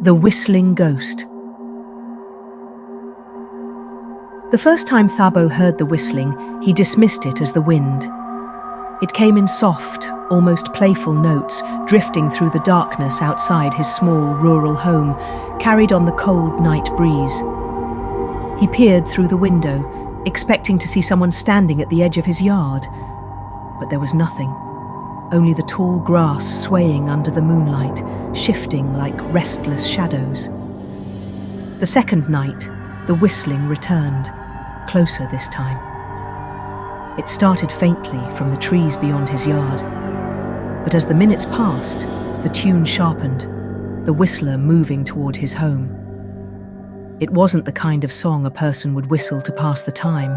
The Whistling Ghost. The first time Thabo heard the whistling, he dismissed it as the wind. It came in soft, almost playful notes, drifting through the darkness outside his small rural home, carried on the cold night breeze. He peered through the window, expecting to see someone standing at the edge of his yard. But there was nothing. Only the tall grass swaying under the moonlight, shifting like restless shadows. The second night, the whistling returned, closer this time. It started faintly from the trees beyond his yard. But as the minutes passed, the tune sharpened, the whistler moving toward his home. It wasn't the kind of song a person would whistle to pass the time.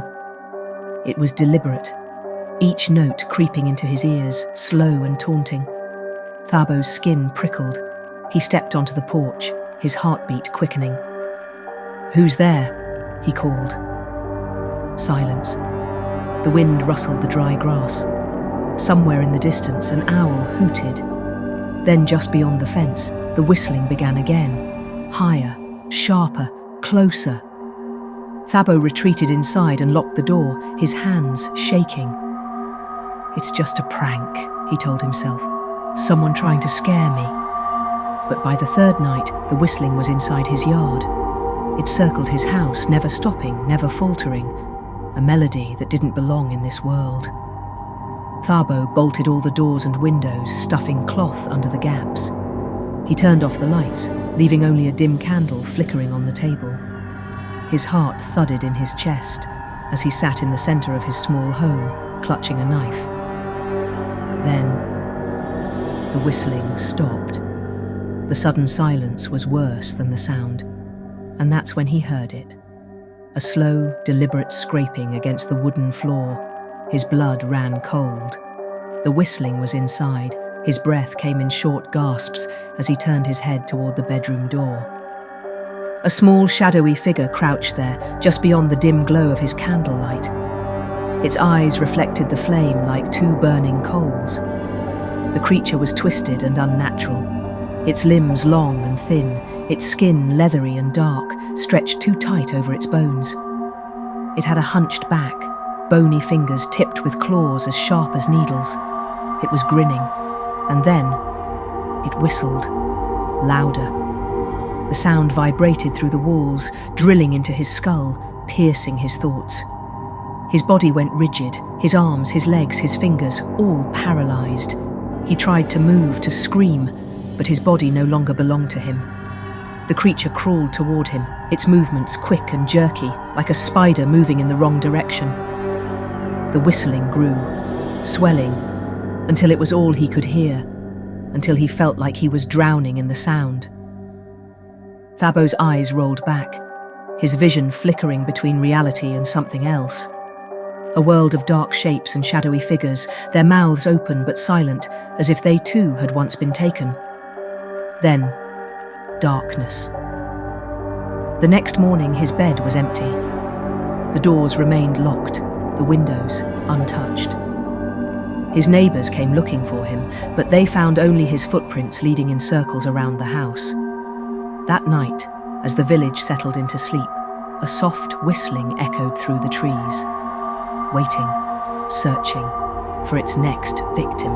It was deliberate, each note creeping into his ears, slow and taunting. Thabo's skin prickled. He stepped onto the porch, his heartbeat quickening. "Who's there?" he called. Silence. The wind rustled the dry grass. Somewhere in the distance, an owl hooted. Then just beyond the fence, the whistling began again. Higher, sharper, closer. Thabo retreated inside and locked the door, his hands shaking. "It's just a prank," he told himself. "Someone trying to scare me." But by the third night, the whistling was inside his yard. It circled his house, never stopping, never faltering. A melody that didn't belong in this world. Thabo bolted all the doors and windows, stuffing cloth under the gaps. He turned off the lights, leaving only a dim candle flickering on the table. His heart thudded in his chest as he sat in the center of his small home, clutching a knife. Then, the whistling stopped. The sudden silence was worse than the sound, and that's when he heard it. A slow, deliberate scraping against the wooden floor. His blood ran cold. The whistling was inside. His breath came in short gasps as he turned his head toward the bedroom door. A small, shadowy figure crouched there, just beyond the dim glow of his candlelight. Its eyes reflected the flame like two burning coals. The creature was twisted and unnatural, its limbs long and thin, its skin leathery and dark, stretched too tight over its bones. It had a hunched back, bony fingers tipped with claws as sharp as needles. It was grinning, and then it whistled, louder. The sound vibrated through the walls, drilling into his skull, piercing his thoughts. His body went rigid, his arms, his legs, his fingers, all paralyzed. He tried to move, to scream, but his body no longer belonged to him. The creature crawled toward him, its movements quick and jerky, like a spider moving in the wrong direction. The whistling grew, swelling, until it was all he could hear, until he felt like he was drowning in the sound. Thabo's eyes rolled back, his vision flickering between reality and something else. A world of dark shapes and shadowy figures, their mouths open but silent, as if they too had once been taken. Then, darkness. The next morning, his bed was empty. The doors remained locked, the windows untouched. His neighbors came looking for him, but they found only his footprints leading in circles around the house. That night, as the village settled into sleep, a soft whistling echoed through the trees, waiting, searching for its next victim.